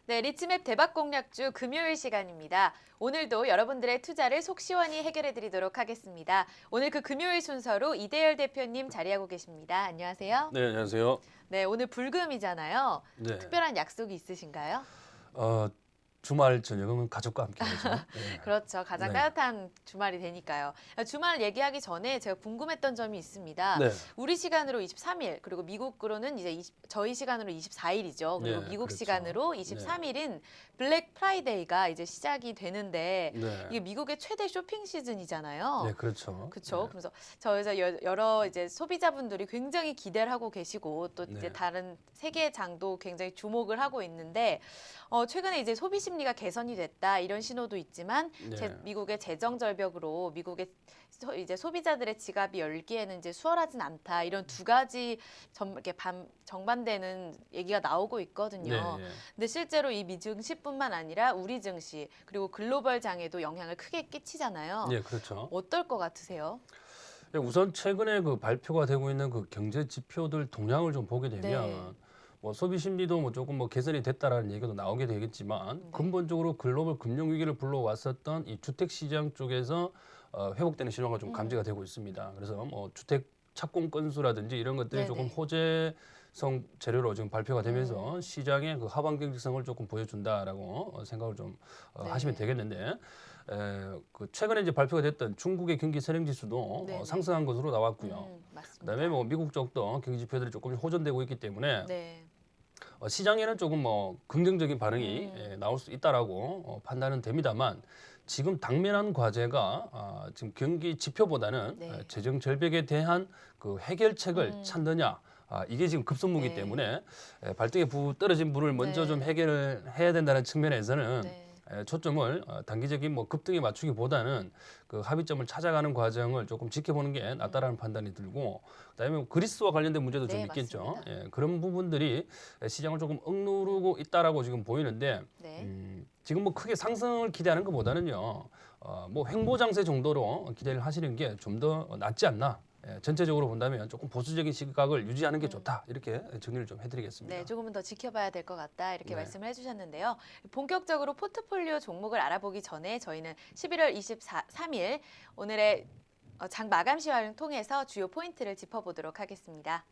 네, 리츠맵 대박 공략주 금요일 시간입니다. 오늘도 여러분들의 투자를 속 시원히 해결해 드리도록 하겠습니다. 오늘 그 금요일 순서로 이대열 대표님 자리하고 계십니다. 안녕하세요. 네, 안녕하세요. 네, 오늘 불금이잖아요. 네. 특별한 약속이 있으신가요? 주말 저녁은 가족과 함께 하죠. 네. 그렇죠. 가장 네. 따뜻한 주말이 되니까요. 주말 얘기하기 전에 제가 궁금했던 점이 있습니다. 네. 우리 시간으로 23일, 그리고 미국으로는 이제 저희 시간으로 24일이죠. 그리고 네, 미국 그렇죠. 시간으로 23일인 블랙 프라이데이가 이제 시작이 되는데 네. 이게 미국의 최대 쇼핑 시즌이잖아요. 네, 그렇죠. 그렇죠. 네. 그래서 저희가 여러 이제 소비자분들이 굉장히 기대를 하고 계시고 또 이제 네. 다른 세계 장도 굉장히 주목을 하고 있는데 최근에 이제 소비 심리가 개선이 됐다 이런 신호도 있지만 네. 미국의 재정 절벽으로 미국의 이제 소비자들의 지갑이 열기에는 이제 수월하진 않다 이런 두 가지 이렇게 정반대는 얘기가 나오고 있거든요. 네, 네. 근데 실제로 이 미증시뿐만 아니라 우리 증시 그리고 글로벌 장에도 영향을 크게 끼치잖아요. 네, 그렇죠. 어떨 것 같으세요? 네, 우선 최근에 그 발표가 되고 있는 그 경제 지표들 동향을 좀 보게 되면 네. 뭐 소비 심리도 뭐 조금 뭐 개선이 됐다라는 얘기도 나오게 되겠지만 네. 근본적으로 글로벌 금융 위기를 불러왔었던 이 주택 시장 쪽에서 회복되는 신호가 좀 감지가 되고 있습니다. 그래서 뭐 주택 착공 건수라든지 이런 것들이 네네. 조금 호재성 재료로 지금 발표가 되면서 시장의 그 하반 경직성을 조금 보여준다라고 생각을 좀 하시면 되겠는데 그 최근에 이제 발표가 됐던 중국의 경기 선행 지수도 네네. 상승한 것으로 나왔고요. 맞습니다. 그다음에 뭐 미국 쪽도 경기 지표들이 조금 호전되고 있기 때문에 네. 시장에는 조금 뭐 긍정적인 반응이 나올 수 있다라고 판단은 됩니다만 지금 당면한 과제가 지금 경기 지표보다는 네. 재정 절벽에 대한 그 해결책을 찾느냐 이게 지금 급선무기 네. 때문에 발등에 떨어진 물을 먼저 네. 좀 해결을 해야 된다는 측면에서는 네. 초점을 단기적인 뭐 급등에 맞추기보다는 그 합의점을 찾아가는 과정을 조금 지켜보는 게 낫다라는 판단이 들고 그다음에 뭐 그리스와 관련된 문제도 좀 네, 있겠죠. 맞습니다. 그런 부분들이 시장을 조금 억누르고 있다라고 지금 보이는데 네. 지금 뭐 크게 상승을 기대하는 것보다는요. 뭐 횡보장세 정도로 기대를 하시는 게 좀 더 낫지 않나. 전체적으로 본다면 조금 보수적인 시각을 유지하는 게 좋다. 이렇게 정리를 좀 해드리겠습니다. 네, 조금은 더 지켜봐야 될 것 같다 이렇게 네. 말씀을 해주셨는데요. 본격적으로 포트폴리오 종목을 알아보기 전에 저희는 11월 23일 오늘의 장 마감 시황을 통해서 주요 포인트를 짚어보도록 하겠습니다.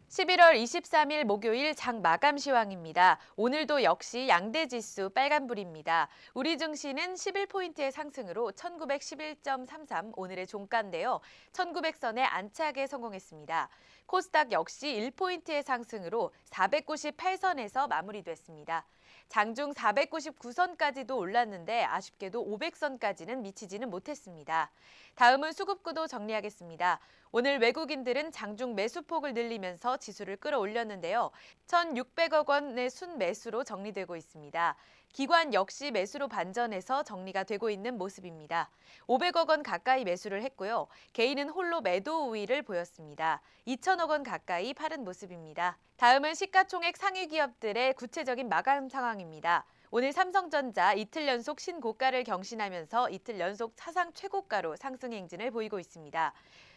11월 23일 목요일 장 마감 시황입니다. 오늘도 역시 양대지수 빨간불입니다. 우리 증시는 11포인트의 상승으로 1911.33 오늘의 종가인데요. 1900선에 안착에 성공했습니다. 코스닥 역시 1포인트의 상승으로 498선에서 마무리됐습니다. 장중 499선까지도 올랐는데 아쉽게도 500선까지는 미치지는 못했습니다. 다음은 수급구도 정리하겠습니다. 오늘 외국인들은 장중 매수폭을 늘리면서 지수를 끌어올렸는데요. 1,600억 원의 순매수로 정리되고 있습니다. 기관 역시 매수로 반전해서 정리가 되고 있는 모습입니다. 500억 원 가까이 매수를 했고요. 개인은 홀로 매도 우위를 보였습니다. 2천억 원 가까이 팔은 모습입니다. 다음은 시가총액 상위 기업들의 구체적인 마감 상황입니다. 오늘 삼성전자 이틀 연속 신고가를 경신하면서 이틀 연속 사상 최고가로 상승 행진을 보이고 있습니다.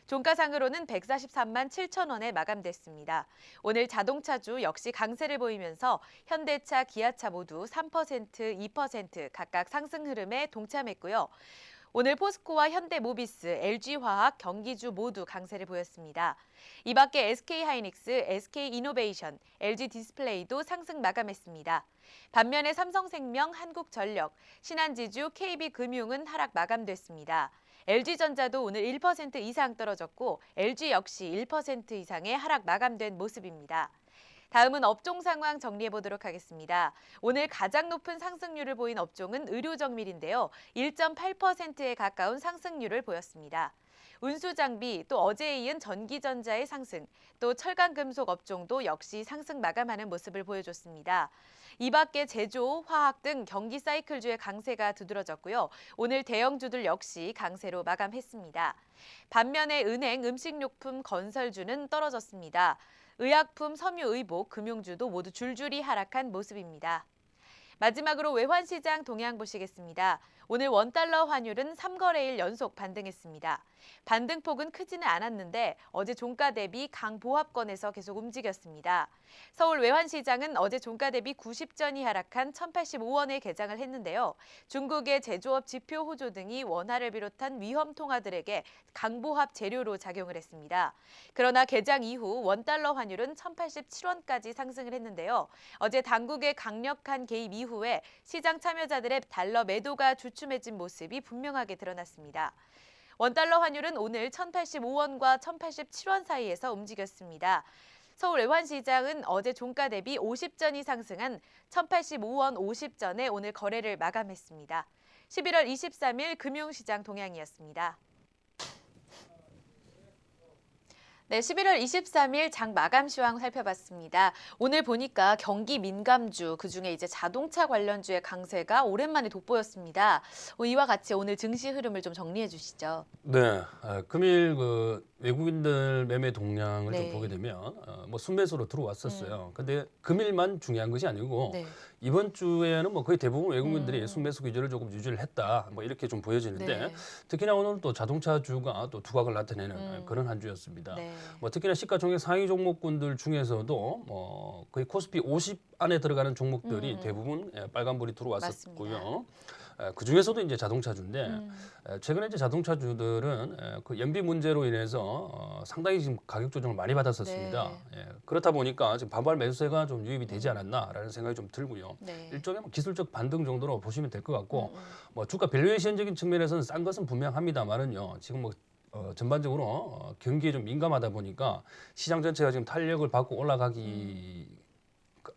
종가상으로는 143만 7천 원에 마감됐습니다. 오늘 자동차주 역시 강세를 보이면서 현대차, 기아차 모두 3%, 2% 각각 상승 흐름에 동참했고요. 오늘 포스코와 현대모비스, LG화학, 경기주 모두 강세를 보였습니다. 이 밖에 SK하이닉스, SK이노베이션, LG디스플레이도 상승 마감했습니다. 반면에 삼성생명, 한국전력, 신한지주, KB금융은 하락 마감됐습니다. LG전자도 오늘 1% 이상 떨어졌고 LG 역시 1% 이상의 하락 마감된 모습입니다. 다음은 업종 상황 정리해 보도록 하겠습니다. 오늘 가장 높은 상승률을 보인 업종은 의료정밀인데요. 1.8%에 가까운 상승률을 보였습니다. 운수장비, 또 어제에 이은 전기전자의 상승, 또 철강금속 업종도 역시 상승 마감하는 모습을 보여줬습니다. 이 밖에 제조, 화학 등 경기 사이클주의 강세가 두드러졌고요. 오늘 대형주들 역시 강세로 마감했습니다. 반면에 은행, 음식료품, 건설주는 떨어졌습니다. 의약품, 섬유의복, 금융주도 모두 줄줄이 하락한 모습입니다. 마지막으로 외환시장 동향 보시겠습니다. 오늘 원달러 환율은 3거래일 연속 반등했습니다. 반등폭은 크지는 않았는데 어제 종가 대비 강보합권에서 계속 움직였습니다. 서울 외환시장은 어제 종가 대비 90전이 하락한 1,085원에 개장을 했는데요. 중국의 제조업 지표 호조 등이 원화를 비롯한 위험 통화들에게 강보합 재료로 작용을 했습니다. 그러나 개장 이후 원달러 환율은 1,087원까지 상승을 했는데요. 어제 당국의 강력한 개입 이후에 시장 참여자들의 달러 매도가 주춤해진 모습이 분명하게 드러났습니다. 원달러 환율은 오늘 1,085원과 1,087원 사이에서 움직였습니다. 서울 외환시장은 어제 종가 대비 50전이 상승한 1,085원 50전에 오늘 거래를 마감했습니다. 11월 23일 금융시장 동향이었습니다. 네, 11월 23일 장 마감 시황 살펴봤습니다. 오늘 보니까 경기 민감주, 그중에 이제 자동차 관련주의 강세가 오랜만에 돋보였습니다. 이와 같이 오늘 증시 흐름을 좀 정리해 주시죠. 네, 금일 그 외국인들 매매 동향을 네. 좀 보게 되면 뭐 순매수로 들어왔었어요. 근데 금일만 중요한 것이 아니고 네. 이번 주에는 뭐 거의 대부분 외국인들이 순매수 기조를 조금 유지를 했다. 뭐 이렇게 좀 보여지는데 네. 특히나 오늘 또 자동차주가 또 두각을 나타내는 그런 한 주였습니다. 네. 뭐 특히나 시가총액 상위 종목군들 중에서도 뭐 거의 코스피 50 안에 들어가는 종목들이 대부분 빨간불이 들어왔었고요. 그 중에서도 이제 자동차주인데 최근에 이제 자동차주들은 그 연비 문제로 인해서 상당히 지금 가격 조정을 많이 받았었습니다. 네. 그렇다 보니까 지금 반발 매수세가 좀 유입이 되지 않았나라는 생각이 좀 들고요. 네. 일종의 뭐 기술적 반등 정도로 보시면 될 것 같고 뭐 주가 밸류에이션적인 측면에서는 싼 것은 분명합니다만은요. 지금 뭐 전반적으로 경기에 좀 민감하다 보니까 시장 전체가 지금 탄력을 받고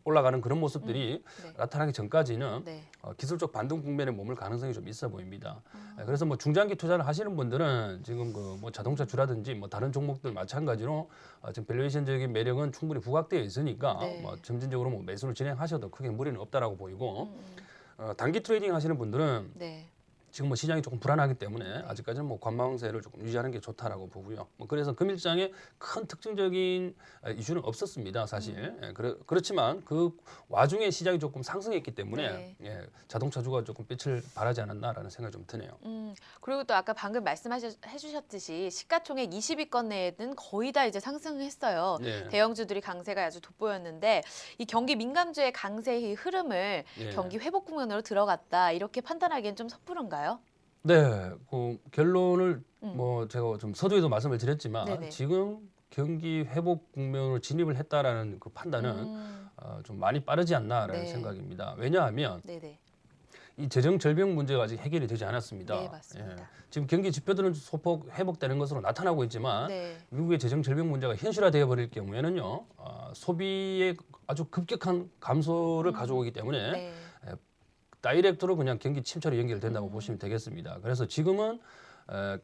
올라가는 그런 모습들이 네. 나타나기 전까지는 네. 기술적 반등 국면에 머물 가능성이 좀 있어 보입니다. 그래서 뭐 중장기 투자를 하시는 분들은 지금 그 뭐 자동차주라든지 뭐 다른 종목들 마찬가지로 지금 밸류에이션적인 매력은 충분히 부각되어 있으니까 네. 뭐 점진적으로 뭐 매수를 진행하셔도 크게 무리는 없다라고 보이고 단기 트레이딩 하시는 분들은 네. 지금 뭐 시장이 조금 불안하기 때문에 아직까지는 뭐 관망세를 조금 유지하는 게 좋다라고 보고요. 뭐 그래서 금일장에 큰 특징적인 이슈는 없었습니다, 사실. 그렇지만 그 와중에 시장이 조금 상승했기 때문에 자동차주가 조금 빛을 발하지 않았나라는 생각이 좀 드네요. 그리고 또 아까 방금 말씀해주셨듯이 시가총액 20위권 내에는 거의 다 이제 상승했어요. 네. 대형주들이 강세가 아주 돋보였는데 이 경기 민감주의 강세의 흐름을 예. 경기 회복 국면으로 들어갔다 이렇게 판단하기엔 좀 섣부른가요? 네, 그 결론을 뭐 제가 좀 서두에도 말씀을 드렸지만 네네. 지금 경기 회복 국면으로 진입을 했다라는 그 판단은 좀 많이 빠르지 않나라는 네. 생각입니다. 왜냐하면 네네. 이 재정 절벽 문제가 아직 해결이 되지 않았습니다. 네, 맞습니다. 지금 경기 지표들은 소폭 회복되는 것으로 나타나고 있지만 네. 미국의 재정 절벽 문제가 현실화되어 버릴 경우에는요, 소비의 아주 급격한 감소를 가져오기 때문에 네. 다이렉트로 그냥 경기 침체로 연결된다고 보시면 되겠습니다. 그래서 지금은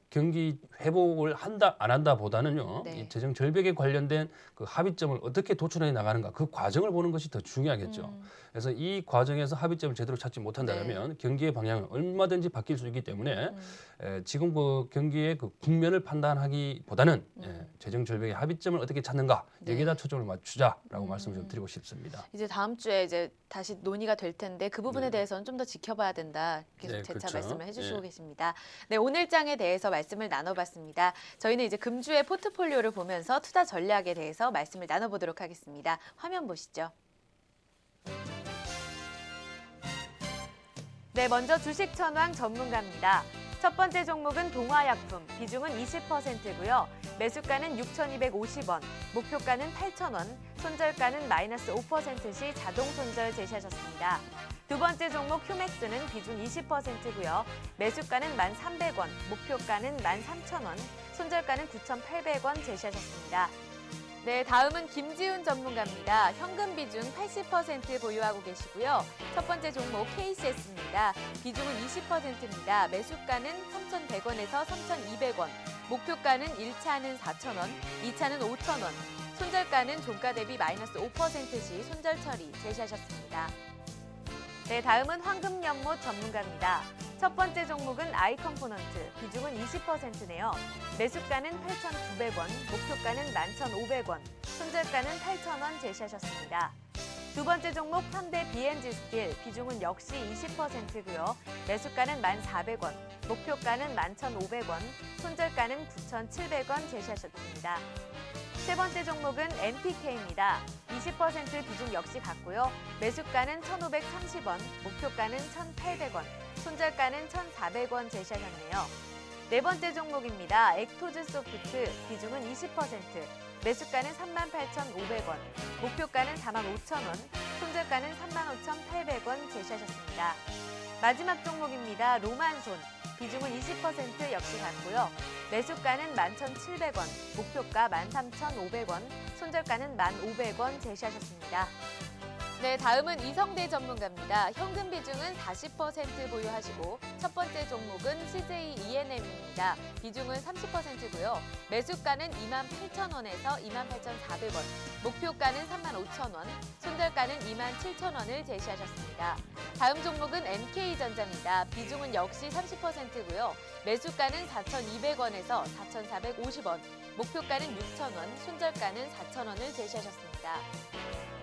경기 회복을 한다 안 한다 보다는요, 네. 이 재정 절벽에 관련된 그 합의점을 어떻게 도출해 나가는가 그 과정을 보는 것이 더 중요하겠죠. 그래서 이 과정에서 합의점을 제대로 찾지 못한다면 경기의 방향은 얼마든지 바뀔 수 있기 때문에 지금 그 경기의 그 국면을 판단하기보다는 재정 절벽의 합의점을 어떻게 찾는가 여기에다 초점을 맞추자라고 말씀을 좀 드리고 싶습니다. 이제 다음 주에 이제 다시 논의가 될 텐데 그 부분에 대해서는 좀 더 지켜봐야 된다. 계속 네, 재차 그렇죠. 말씀을 해주시고 예. 계십니다. 네, 오늘 장에 대해서 말씀을 나눠봤습니다. 저희는 이제 금주의 포트폴리오를 보면서 투자 전략에 대해서 말씀을 나눠보도록 하겠습니다. 화면 보시죠. 네, 먼저 주식 천왕 전문가입니다. 첫 번째 종목은 동화약품, 비중은 20%고요. 매수가는 6,250원, 목표가는 8,000원, 손절가는 마이너스 5% 시 자동 손절 제시하셨습니다. 두 번째 종목 휴맥스는 비중 20%고요. 매수가는 1,300원, 목표가는 13,000원, 손절가는 9,800원 제시하셨습니다. 네, 다음은 김지훈 전문가입니다. 현금 비중 80% 보유하고 계시고요. 첫 번째 종목 KCS입니다. 비중은 20%입니다. 매수가는 3,100원에서 3,200원, 목표가는 1차는 4,000원, 2차는 5,000원, 손절가는 종가 대비 마이너스 5%시 손절 처리 제시하셨습니다. 네, 다음은 황금연못 전문가입니다. 첫 번째 종목은 아이컴포넌트, 비중은 20%네요. 매수가는 8,900원, 목표가는 11,500원, 손절가는 8,000원 제시하셨습니다. 두 번째 종목 현대 BNG 스틸, 비중은 역시 20%고요. 매수가는 1,400원, 목표가는 11,500원, 손절가는 9,700원 제시하셨습니다. 세 번째 종목은 NPK입니다. 20% 비중 역시 같고요. 매수가는 1,530원, 목표가는 1,800원, 손절가는 1,400원 제시하셨네요. 네 번째 종목입니다. 액토즈 소프트, 비중은 20%, 매수가는 38,500원, 목표가는 45,000원, 손절가는 35,800원 제시하셨습니다. 마지막 종목입니다. 로만손, 비중은 20% 역시 같고요. 매수가는 11,700원, 목표가 13,500원, 손절가는 1,500원 제시하셨습니다. 네, 다음은 이성대 전문가입니다. 현금 비중은 40% 보유하시고 첫 번째 종목은 CJ ENM입니다. 비중은 30%고요. 매수가는 28,000원에서 28,400원, 목표가는 35,000원, 손절가는 27,000원을 제시하셨습니다. 다음 종목은 MK전자입니다. 비중은 역시 30%고요. 매수가는 4,200원에서 4,450원, 목표가는 6,000원, 손절가는 4,000원을 제시하셨습니다.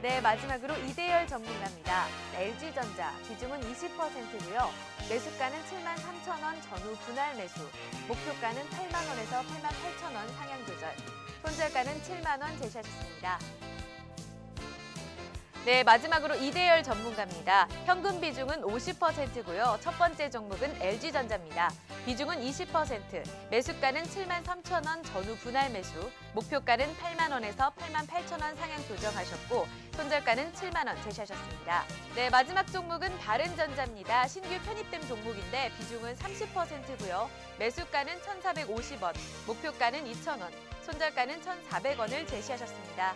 네, 마지막으로 이대열 전문가입니다. LG전자, 비중은 20%고요. 매수가는 73,000원 전후 분할 매수, 목표가는 8만원에서 88,000원 상향 조절, 손절가는 7만원 제시하셨습니다. 네, 마지막으로 이대열 전문가입니다. 현금 비중은 50%고요. 첫 번째 종목은 LG전자입니다. 비중은 20%, 매수가는 73,000원 전후 분할 매수, 목표가는 8만원에서 88,000원 상향 조정하셨고 손절가는 7만원 제시하셨습니다. 네, 마지막 종목은 바른전자입니다. 신규 편입된 종목인데 비중은 30%고요. 매수가는 1,450원, 목표가는 2,000원, 손절가는 1,400원을 제시하셨습니다.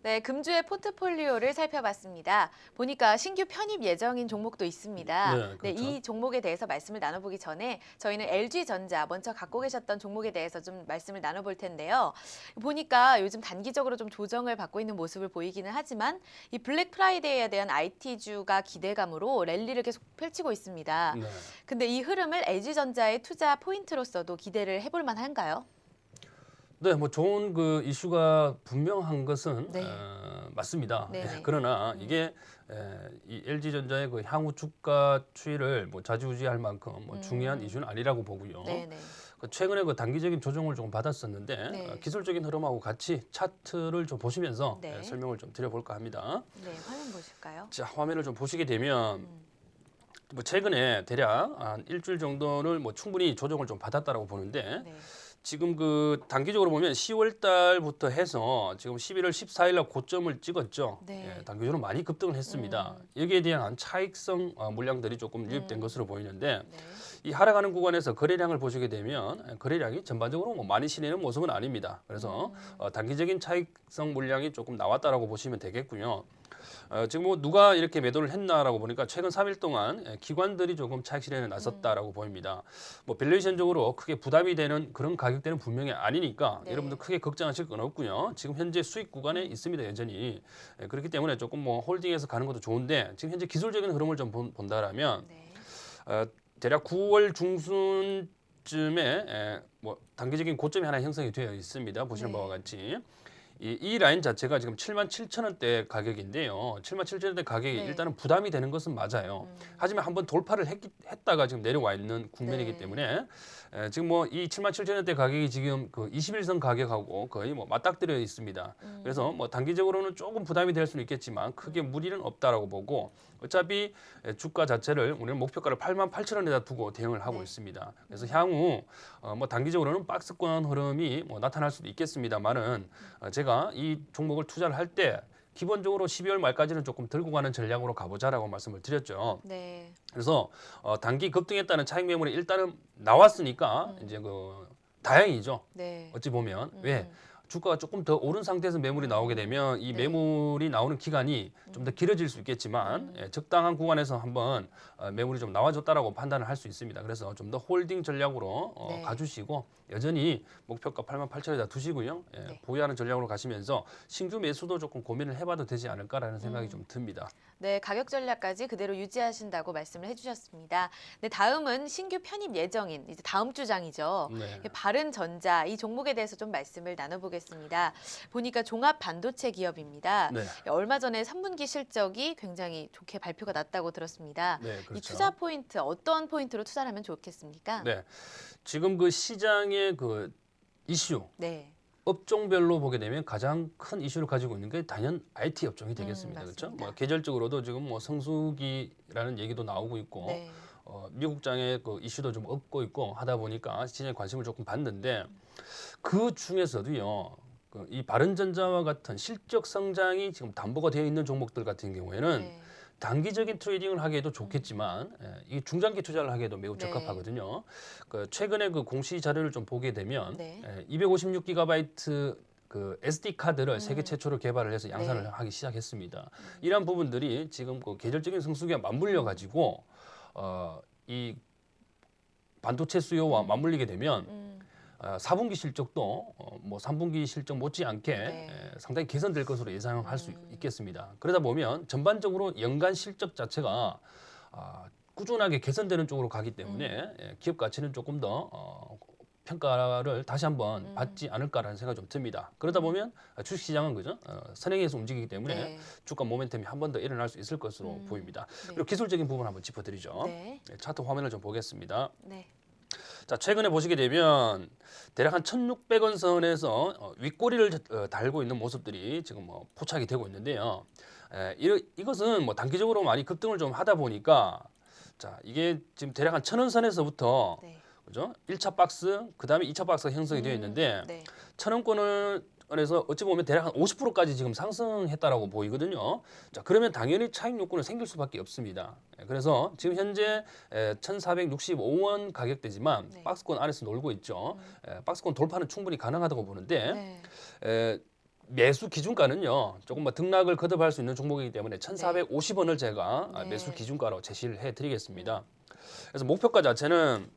네, 금주의 포트폴리오를 살펴봤습니다. 보니까 신규 편입 예정인 종목도 있습니다. 네, 그렇죠. 이 종목에 대해서 말씀을 나눠보기 전에 저희는 LG전자 먼저 갖고 계셨던 종목에 대해서 좀 말씀을 나눠볼 텐데요. 보니까 요즘 단기적으로 좀 조정을 받고 있는 모습을 보이기는 하지만 이 블랙 프라이데이에 대한 IT주가 기대감으로 랠리를 계속 펼치고 있습니다. 네. 근데 이 흐름을 LG전자의 투자 포인트로서도 기대를 해볼 만한가요? 네, 뭐 좋은 그 이슈가 분명한 것은 네. 맞습니다. 네네. 그러나 이게 이 LG전자의 그 향후 주가 추이를 뭐 좌지우지할 만큼 뭐 중요한 이슈는 아니라고 보고요. 네네. 최근에 그 단기적인 조정을 조금 받았었는데 네. 기술적인 흐름하고 같이 차트를 좀 보시면서 네. 설명을 좀 드려볼까 합니다. 네, 화면 보실까요? 자, 화면을 좀 보시게 되면 뭐 최근에 대략 한 일주일 정도를 뭐 충분히 조정을 좀 받았다라고 보는데. 네. 지금 그 단기적으로 보면 10월 달부터 해서 지금 11월 14일 날 고점을 찍었죠. 네. 단기적으로 많이 급등을 했습니다. 여기에 대한 차익성 물량들이 조금 유입된 것으로 보이는데 네. 이 하락하는 구간에서 거래량을 보시게 되면 거래량이 전반적으로 뭐 많이 실리는 모습은 아닙니다. 그래서 단기적인 차익성 물량이 조금 나왔다라고 보시면 되겠고요. 지금 뭐 누가 이렇게 매도를 했나라고 보니까 최근 3일 동안 기관들이 조금 차익 실현에 나섰다라고 보입니다. 뭐 밸류에이션적으로 크게 부담이 되는 그런 가격대는 분명히 아니니까 네. 여러분들 크게 걱정하실 건 없고요. 지금 현재 수익 구간에 있습니다, 여전히. 그렇기 때문에 조금 뭐 홀딩해서 가는 것도 좋은데 지금 현재 기술적인 흐름을 좀 본다라면 네. 대략 9월 중순쯤에 뭐 단기적인 고점이 하나 형성이 되어 있습니다. 보시는 네. 바와 같이. 이 라인 자체가 지금 77,000원대 가격인데요. 77,000원대 가격이 네. 일단은 부담이 되는 것은 맞아요. 하지만 한번 돌파를 했다가 지금 내려와 있는 국면이기 네. 때문에 지금 뭐 이 77,000원대 가격이 지금 그 21선 가격하고 거의 뭐 맞닥뜨려 있습니다. 그래서 뭐 단기적으로는 조금 부담이 될 수는 있겠지만 크게 무리는 없다라고 보고 어차피 주가 자체를 우리는 목표가를 88,000원에다 두고 대응을 하고 네. 있습니다. 그래서 향후 뭐 단기적으로는 박스권 흐름이 뭐 나타날 수도 있겠습니다만은 제가 이 종목을 투자를 할 때 기본적으로 12월 말까지는 조금 들고 가는 전략으로 가보자라고 말씀을 드렸죠. 네. 그래서 단기 급등했다는 차익 매물이 일단은 나왔으니까 이제 그 다행이죠. 네. 어찌 보면 왜 주가가 조금 더 오른 상태에서 매물이 나오게 되면 이 매물이 나오는 기간이 좀 더 길어질 수 있겠지만 적당한 구간에서 한번 매물이 좀 나와줬다라고 판단을 할 수 있습니다. 그래서 좀 더 홀딩 전략으로 가주시고 여전히 목표가 88,000원에다 두시고요. 보유하는 전략으로 가시면서 신규 매수도 조금 고민을 해봐도 되지 않을까라는 생각이 좀 듭니다. 네, 가격 전략까지 그대로 유지하신다고 말씀을 해주셨습니다. 네, 다음은 신규 편입 예정인 이제 다음 주장이죠. 바른전자 이 종목에 대해서 좀 말씀을 나눠보겠습니다. 보니까 종합 반도체 기업입니다. 얼마 전에 3분기 실적이 굉장히 좋게 발표가 났다고 들었습니다. 그렇죠. 이 투자 포인트 어떤 포인트로 투자를 하면 좋겠습니까? 네, 지금 그 시장의 그 이슈. 업종별로 보게 되면 가장 큰 이슈를 가지고 있는 게 단연 IT 업종이 되겠습니다. 그렇죠? 뭐 계절적으로도 지금 뭐 성수기라는 얘기도 나오고 있고 미국장의 그 이슈도 좀 없고 있고 하다 보니까 시장에 관심을 조금 받는데 그 중에서도요. 이 바른전자와 같은 실적 성장이 지금 담보가 되어 있는 종목들 같은 경우에는 단기적인 트레이딩을 하기에도 좋겠지만 이 중장기 투자를 하기에도 매우 적합하거든요. 최근에 그 공시 자료를 좀 보게 되면 256GB 그 SD 카드를 세계 최초로 개발을 해서 양산을 하기 시작했습니다. 이러한 부분들이 지금 그 계절적인 성수기와 맞물려 가지고 이 반도체 수요와 맞물리게 되면 4분기 실적도 뭐 3분기 실적 못지않게 상당히 개선될 것으로 예상할 수 있겠습니다. 그러다 보면 전반적으로 연간 실적 자체가 꾸준하게 개선되는 쪽으로 가기 때문에 기업 가치는 조금 더 평가를 다시 한번 받지 않을까라는 생각이 좀 듭니다. 그러다 보면 주식시장은 그죠? 선행해서 움직이기 때문에 주가 모멘텀이 한 번 더 일어날 수 있을 것으로 보입니다. 그리고 기술적인 부분 한번 짚어드리죠. 차트 화면을 좀 보겠습니다. 자, 최근에 보시게 되면 대략 한 1,600원 선에서 윗꼬리를 달고 있는 모습들이 지금 뭐 포착이 되고 있는데요. 이것은 뭐 단기적으로 많이 급등을 좀 하다 보니까 자, 이게 지금 대략 한 1,000원 선에서부터 그죠? 1차 박스, 그다음에 2차 박스가 형성이 되어 있는데 1,000원권에서 어찌 보면 대략 한 50%까지 지금 상승했다라고 보이거든요. 자, 그러면 당연히 차익 요건은 생길 수밖에 없습니다. 그래서 지금 현재 1,465원 가격대지만 박스권 안에서 놀고 있죠. 박스권 돌파는 충분히 가능하다고 보는데 매수 기준가는요. 조금 뭐 등락을 거듭할 수 있는 종목이기 때문에 1,450원을 제가 매수 기준가로 제시를 해드리겠습니다. 그래서 목표가 자체는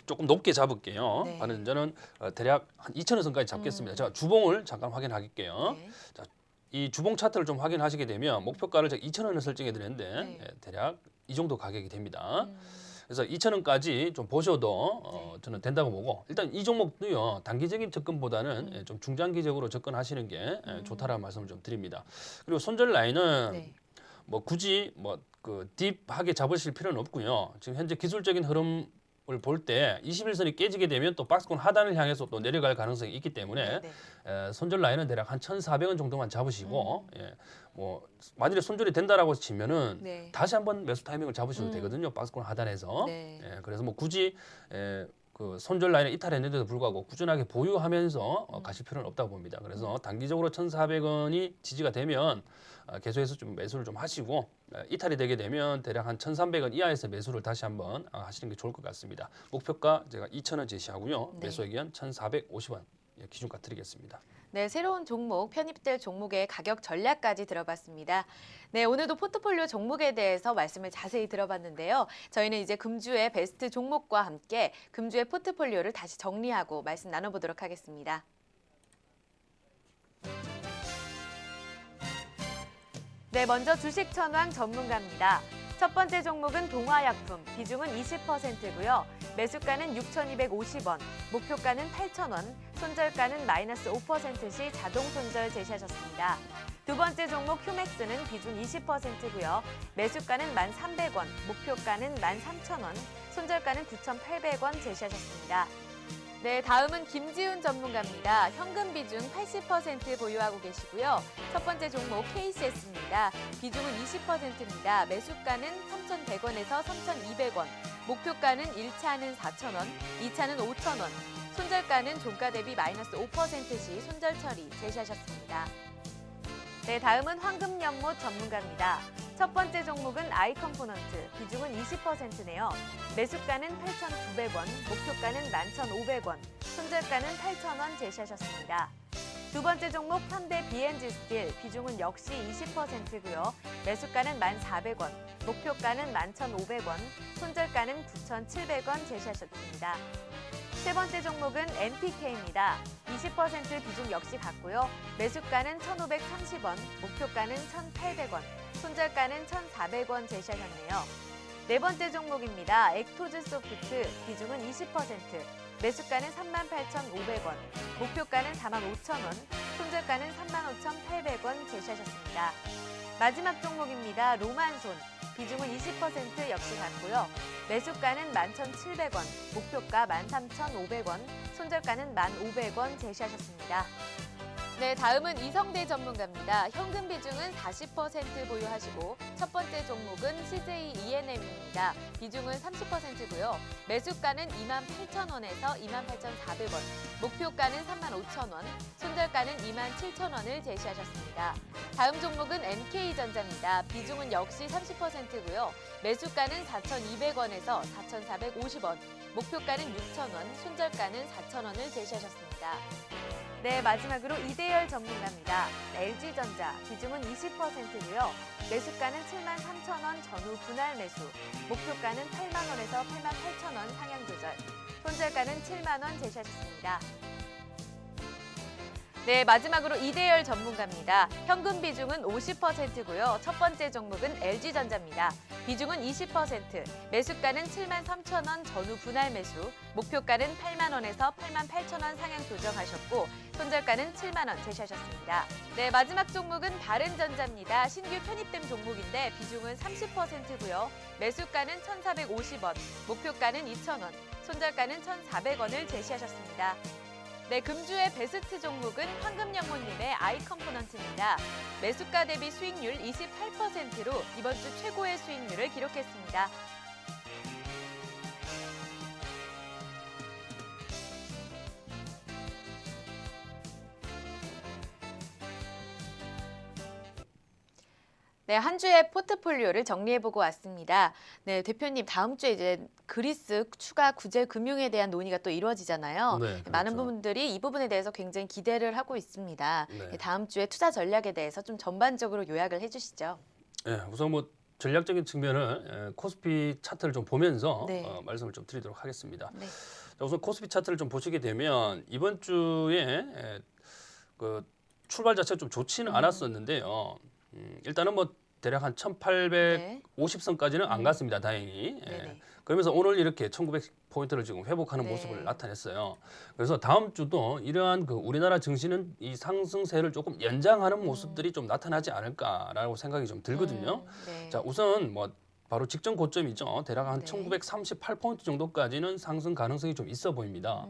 조금 높게 잡을게요. 바른전자는 대략 한 2,000원 선까지 잡겠습니다. 자, 주봉을 잠깐 확인할게요. 자, 이 주봉 차트를 좀 확인하시게 되면 목표가를 제가 2,000원을 설정해 드렸는데 대략 이 정도 가격이 됩니다. 그래서 2,000원까지 좀 보셔도 저는 된다고 보고 일단 이 종목도요. 단기적인 접근보다는 좀 중장기적으로 접근하시는 게 좋다라는 말씀을 좀 드립니다. 그리고 손절 라인은 뭐 굳이 뭐 그 딥하게 잡으실 필요는 없고요. 지금 현재 기술적인 흐름 을 볼 때 21선이 깨지게 되면 또 박스권 하단을 향해서 또 내려갈 가능성이 있기 때문에 손절 라인은 대략 한 1,400원 정도만 잡으시고 뭐 만일에 손절이 된다라고 치면은 다시 한번 매수 타이밍을 잡으셔도 되거든요. 박스권 하단에서. 그래서 뭐 굳이 그 손절 라인을 이탈했는데도 불구하고 꾸준하게 보유하면서 가실 필요는 없다고 봅니다. 그래서 단기적으로 1,400원이 지지가 되면 계속해서 좀 매수를 좀 하시고 이탈이 되게 되면 대략 한 1,300원 이하에서 매수를 다시 한번 하시는 게 좋을 것 같습니다. 목표가 제가 2,000원 제시하고요. 매수 의견 1,450원 기준가 드리겠습니다. 네, 새로운 종목, 편입될 종목의 가격 전략까지 들어봤습니다. 네, 오늘도 포트폴리오 종목에 대해서 말씀을 자세히 들어봤는데요. 저희는 이제 금주의 베스트 종목과 함께 금주의 포트폴리오를 다시 정리하고 말씀 나눠보도록 하겠습니다. 네, 먼저 주식천왕 전문가입니다. 첫 번째 종목은 동화약품, 비중은 20%고요. 매수가는 6,250원, 목표가는 8,000원, 손절가는 마이너스 5%시 자동 손절 제시하셨습니다. 두 번째 종목 휴맥스는 비중 20%고요. 매수가는 1,300원, 목표가는 13,000원, 손절가는 9,800원 제시하셨습니다. 네, 다음은 김지훈 전문가입니다. 현금 비중 80% 보유하고 계시고요. 첫 번째 종목 KCS입니다. 비중은 20%입니다. 매수가는 3,100원에서 3,200원, 목표가는 1차는 4,000원, 2차는 5,000원, 손절가는 종가 대비 마이너스 5%시 손절 처리 제시하셨습니다. 네, 다음은 황금연못 전문가입니다. 첫 번째 종목은 아이컴포넌트, 비중은 20%네요. 매수가는 8,900원, 목표가는 11,500원, 손절가는 8,000원 제시하셨습니다. 두 번째 종목 현대 BNG 스틸, 비중은 역시 20%고요. 매수가는 1,400원, 목표가는 11,500원, 손절가는 9,700원 제시하셨습니다. 세 번째 종목은 NPK입니다. 20% 비중 역시 같고요. 매수가는 1,530원, 목표가는 1,800원, 손절가는 1,400원 제시하셨네요. 네 번째 종목입니다. 엑토즈 소프트, 비중은 20%, 매수가는 38,500원, 목표가는 45,000원, 손절가는 35,800원 제시하셨습니다. 마지막 종목입니다. 로만손, 비중은 20% 역시 같고요. 매수가는 11,700원, 목표가 13,500원, 손절가는 1,500원 제시하셨습니다. 네, 다음은 이성대 전문가입니다. 현금 비중은 40% 보유하시고 첫 번째 종목은 CJ ENM입니다. 비중은 30%고요. 매수가는 28,000원에서 28,400원, 목표가는 35,000원, 손절가는 27,000원을 제시하셨습니다. 다음 종목은 NK전자입니다. 비중은 역시 30%고요. 매수가는 4,200원에서 4,450원, 목표가는 6,000원, 손절가는 4,000원을 제시하셨습니다. 네, 마지막으로 이대열 전문가입니다. LG전자, 비중은 20%고요. 매수가는 73,000원 전후 분할 매수, 목표가는 8만 원에서 88,000원 상향 조절, 손절가는 7만 원 제시하셨습니다. 네, 마지막으로 이대열 전문가입니다. 현금 비중은 50%고요. 첫 번째 종목은 LG전자입니다. 비중은 20%, 매수가는 73,000원 전후 분할 매수, 목표가는 8만 원에서 88,000원 상향 조정하셨고 손절가는 7만 원 제시하셨습니다. 네, 마지막 종목은 바른전자입니다. 신규 편입된 종목인데 비중은 30%고요. 매수가는 1,450원, 목표가는 2,000원, 손절가는 1,400원을 제시하셨습니다. 네, 금주의 베스트 종목은 황금연못님의 아이컴포넌트입니다. 매수가 대비 수익률 28%로 이번 주 최고의 수익률을 기록했습니다. 네, 한 주의 포트폴리오를 정리해보고 왔습니다. 네, 대표님, 다음 주에 이제 그리스 추가 구제 금융에 대한 논의가 또 이루어지잖아요. 네, 그렇죠. 많은 분들이 이 부분에 대해서 굉장히 기대를 하고 있습니다. 네. 다음 주에 투자 전략에 대해서 좀 전반적으로 요약을 해주시죠. 네, 우선 뭐 전략적인 측면을 코스피 차트를 좀 보면서 네. 말씀을 좀 드리도록 하겠습니다. 네. 자, 우선 코스피 차트를 좀 보시게 되면 이번 주에 그 출발 자체가 좀 좋지는 않았었는데요. 일단은 뭐 대략 한 1,850선까지는 안 갔습니다. 다행히. 네네. 그러면서 오늘 이렇게 1,900포인트를 지금 회복하는 네. 모습을 나타냈어요. 그래서 다음 주도 이러한 그 우리나라 증시는 이 상승세를 조금 연장하는 모습들이 좀 나타나지 않을까라고 생각이 좀 들거든요. 네. 자, 우선 뭐 바로 직전 고점이죠. 대략 한 네. 1,938포인트 정도까지는 상승 가능성이 좀 있어 보입니다.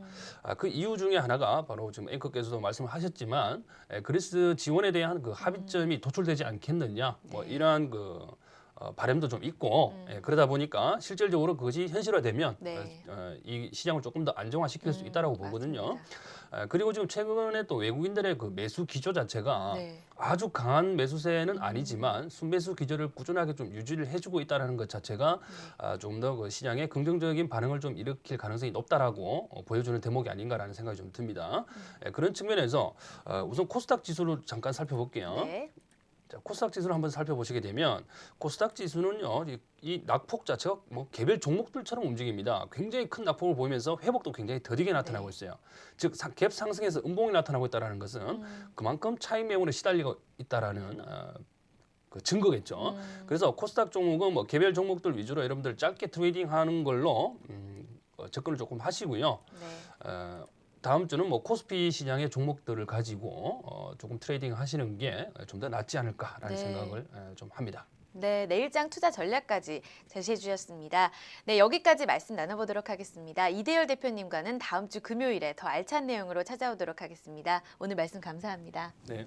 그 이유 중에 하나가 바로 지금 앵커께서도 말씀을 하셨지만 그리스 지원에 대한 그 합의점이 도출되지 않겠느냐, 뭐 네. 이러한 그 바람도 좀 있고 그러다 보니까 실질적으로 그것이 현실화되면 네. 이 시장을 조금 더 안정화시킬 수 있다라고 보거든요. 맞습니다. 그리고 지금 최근에 또 외국인들의 그 매수 기조 자체가 네. 아주 강한 매수세는 아니지만 순매수 기조를 꾸준하게 좀 유지를 해주고 있다는 것 자체가 좀 더 그 시장에 긍정적인 반응을 좀 일으킬 가능성이 높다라고 보여주는 대목이 아닌가라는 생각이 좀 듭니다. 그런 측면에서 우선 코스닥 지수를 잠깐 살펴볼게요. 네. 자, 코스닥 지수를 한번 살펴보시게 되면 코스닥 지수는요, 이 낙폭 자체가 뭐 개별 종목들처럼 움직입니다. 굉장히 큰 낙폭을 보이면서 회복도 굉장히 더디게 나타나고 있어요. 즉 갭 상승에서 음봉이 나타나고 있다는 것은 그만큼 차익 매물에 시달리고 있다라는 그 증거겠죠. 그래서 코스닥 종목은 뭐 개별 종목들 위주로 여러분들 짧게 트레이딩하는 걸로 접근을 조금 하시고요. 네. 다음 주는 뭐 코스피 시장의 종목들을 가지고 조금 트레이딩 하시는 게 좀 더 낫지 않을까라는 네. 생각을 좀 합니다. 네, 내일장 투자 전략까지 제시해 주셨습니다. 네, 여기까지 말씀 나눠보도록 하겠습니다. 이대열 대표님과는 다음 주 금요일에 더 알찬 내용으로 찾아오도록 하겠습니다. 오늘 말씀 감사합니다. 네.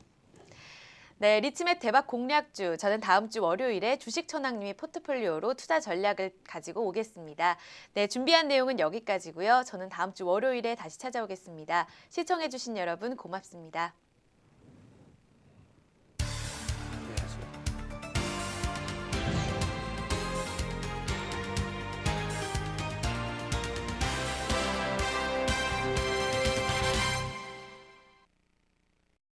네, 리츠მეტ 대박 공략주. 저는 다음 주 월요일에 주식천왕님의 포트폴리오로 투자 전략을 가지고 오겠습니다. 네, 준비한 내용은 여기까지고요. 저는 다음 주 월요일에 다시 찾아오겠습니다. 시청해주신 여러분 고맙습니다.